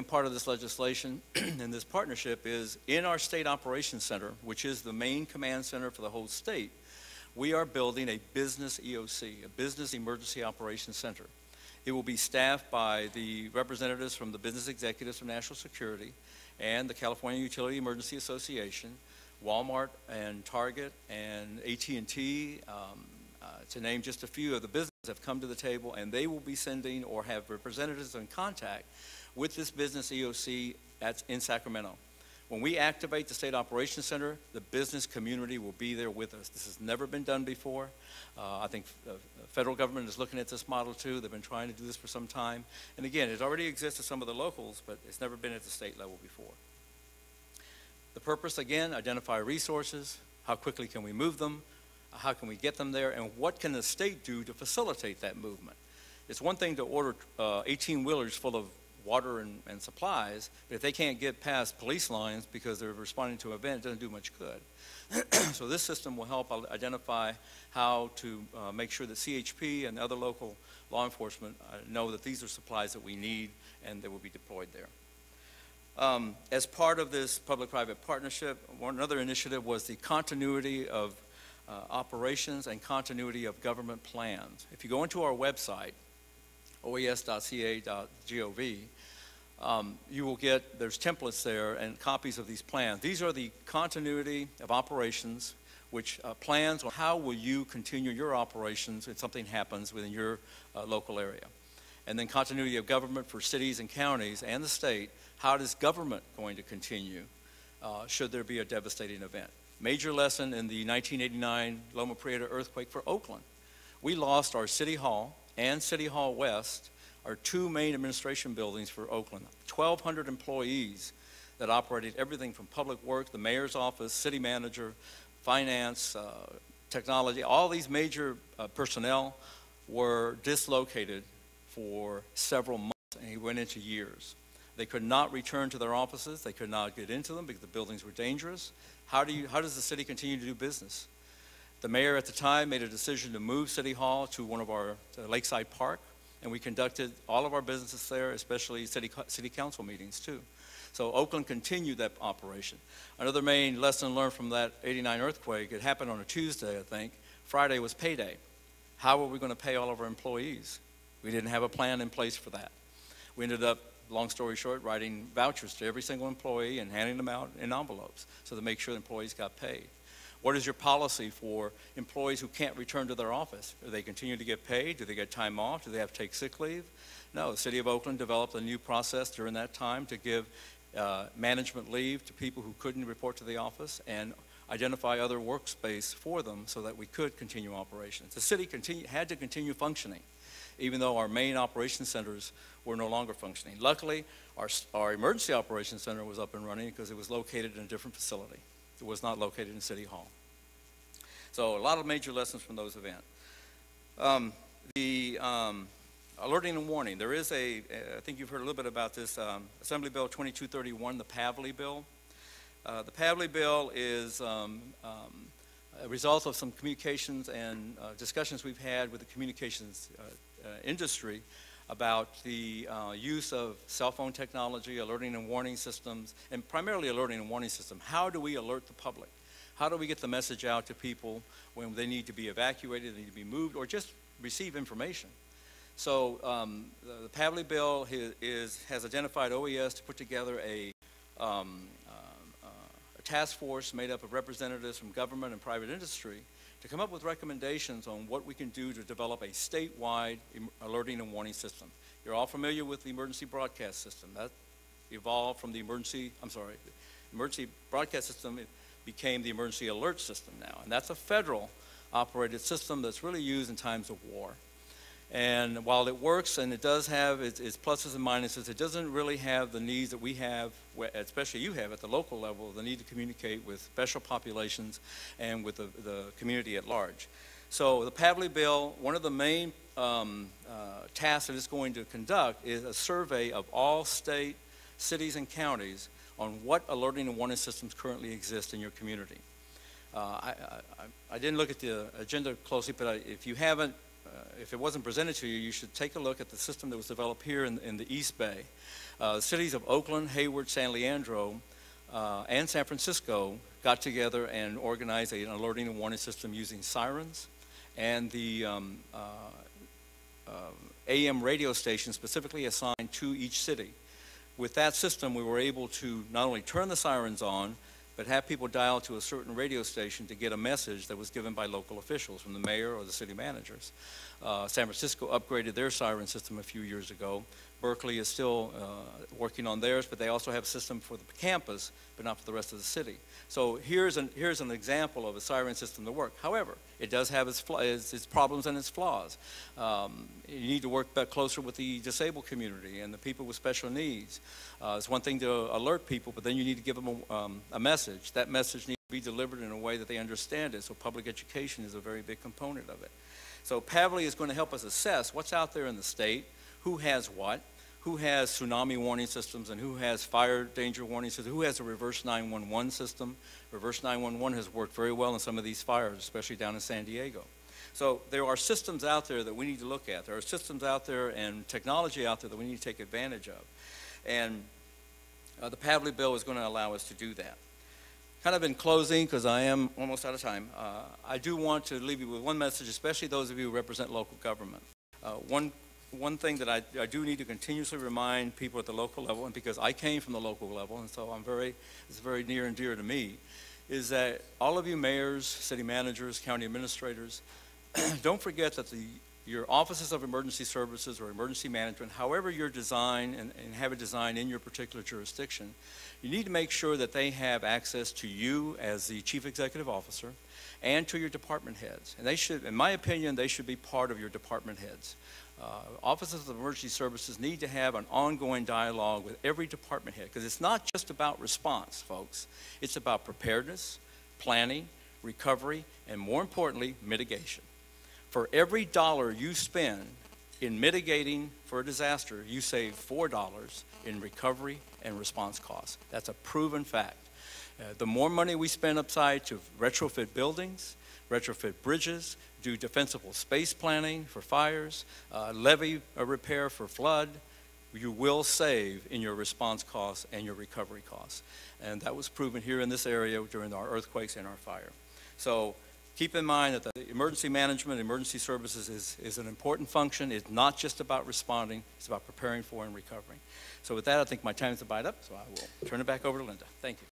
part of this legislation and this partnership is in our state operations center, which is the main command center for the whole state, we are building a business EOC, a business emergency operations center. It will be staffed by the representatives from the business executives from National Security and the California Utility Emergency Association, Walmart and Target and AT&T, to name just a few of the businesses that have come to the table, and they will be sending or have representatives in contact with this business EOC that's in Sacramento. When we activate the State Operations Center, the business community will be there with us. This has never been done before. I think the federal government is looking at this model too. They've been trying to do this for some time. And again, it already exists at some of the locals, but it's never been at the state level before. The purpose, again, identify resources. How quickly can we move them? How can we get them there? And what can the state do to facilitate that movement? It's one thing to order 18-wheelers full of water and supplies, but if they can't get past police lines because they're responding to an event, it doesn't do much good. So this system will help identify how to make sure that CHP and other local law enforcement know that these are supplies that we need and they will be deployed there. As part of this public-private partnership, another initiative was the continuity of operations and continuity of government plans. If you go into our website, oes.ca.gov, you will get, there's templates there and copies of these plans. These are the continuity of operations, which plans on how will you continue your operations if something happens within your local area. And then continuity of government for cities and counties and the state. How is government going to continue should there be a devastating event? Major lesson in the 1989 Loma Prieta earthquake for Oakland. We lost our City Hall and City Hall West, our two main administration buildings for Oakland. 1,200 employees that operated everything from public work, the mayor's office, city manager, finance, technology. All these major personnel were dislocated for several months, and he went into years. They could not return to their offices. They could not get into them because the buildings were dangerous. How does the city continue to do business? The mayor at the time made a decision to move City Hall to one of our Lakeside Park, and we conducted all of our businesses there, especially city council meetings too. So Oakland continued that operation. Another main lesson learned from that '89 earthquake, it happened on a Tuesday, I think. Friday was payday. How were we going to pay all of our employees? We didn't have a plan in place for that. We ended up, long story short, writing vouchers to every single employee and handing them out in envelopes so to make sure the employees got paid. What is your policy for employees who can't return to their office? Do they continue to get paid? Do they get time off? Do they have to take sick leave? No, the City of Oakland developed a new process during that time to give management leave to people who couldn't report to the office and identify other workspace for them so that we could continue operations. The city had to continue functioning, even though our main operation centers were no longer functioning. Luckily, our emergency operations center was up and running because it was located in a different facility. It was not located in City Hall. So a lot of major lessons from those events. Alerting and warning. There is I think you've heard a little bit about this, Assembly Bill 2231, the Pavley Bill. The Pavley Bill is a result of some communications and discussions we've had with the communications industry about the use of cell phone technology, alerting and warning systems, and primarily alerting and warning system. How do we alert the public? How do we get the message out to people when they need to be evacuated, they need to be moved, or just receive information? So the Pavley Bill has identified OES to put together a task force made up of representatives from government and private industry to come up with recommendations on what we can do to develop a statewide alerting and warning system. You're all familiar with the emergency broadcast system. That evolved from the emergency broadcast system. It became the emergency alert system now. And that's a federal operated system that's really used in times of war. And while it works and it does have its pluses and minuses, it doesn't really have the needs that we have, especially you have at the local level, the need to communicate with special populations and with the community at large. So the Pavley Bill, one of the main tasks that it's going to conduct is a survey of all state, cities, and counties on what alerting and warning systems currently exist in your community. I didn't look at the agenda closely, but if you haven't if it wasn't presented to you, you should take a look at the system that was developed here in the East Bay. The cities of Oakland, Hayward, San Leandro, and San Francisco got together and organized an alerting and warning system using sirens and the AM radio station specifically assigned to each city. With that system, we were able to not only turn the sirens on, but have people dial to a certain radio station to get a message that was given by local officials, from the mayor or the city managers. San Francisco upgraded their siren system a few years ago. Berkeley is still working on theirs, but they also have a system for the campus, but not for the rest of the city. So here's an example of a siren system that works. However, it does have its problems and its flaws. You need to work back closer with the disabled community and the people with special needs. It's one thing to alert people, but then you need to give them a message. That message needs to be delivered in a way that they understand it, so public education is a very big component of it. So Pavley is going to help us assess what's out there in the state, who has what, who has tsunami warning systems and who has fire danger warning systems, who has a reverse 911 system. Reverse 911 has worked very well in some of these fires, especially down in San Diego. So there are systems out there that we need to look at. There are systems out there and technology out there that we need to take advantage of. And the Pavley bill is going to allow us to do that. Kind of in closing, because I am almost out of time, I do want to leave you with one message, especially those of you who represent local government. One thing that I do need to continuously remind people at the local level, and because I came from the local level, and so it's very near and dear to me, is that all of you mayors, city managers, county administrators, don't forget that your offices of emergency services or emergency management, however you're designed and have it designed in your particular jurisdiction, you need to make sure that they have access to you as the chief executive officer and to your department heads. And they should, in my opinion, they should be part of your department heads. Offices of emergency services need to have an ongoing dialogue with every department head, because it's not just about response, folks. It's about preparedness, planning, recovery, and more importantly, mitigation. For every dollar you spend in mitigating for a disaster, you save $4 in recovery and response costs. That's a proven fact. The more money we spend upside to retrofit buildings, retrofit bridges, do defensible space planning for fires, levee repair for flood, you will save in your response costs and your recovery costs. And that was proven here in this area during our earthquakes and our fire. So keep in mind that the emergency management, emergency services is an important function. It's not just about responding, it's about preparing for and recovering. So with that, I think my time is about up, so I will turn it back over to Linda. Thank you.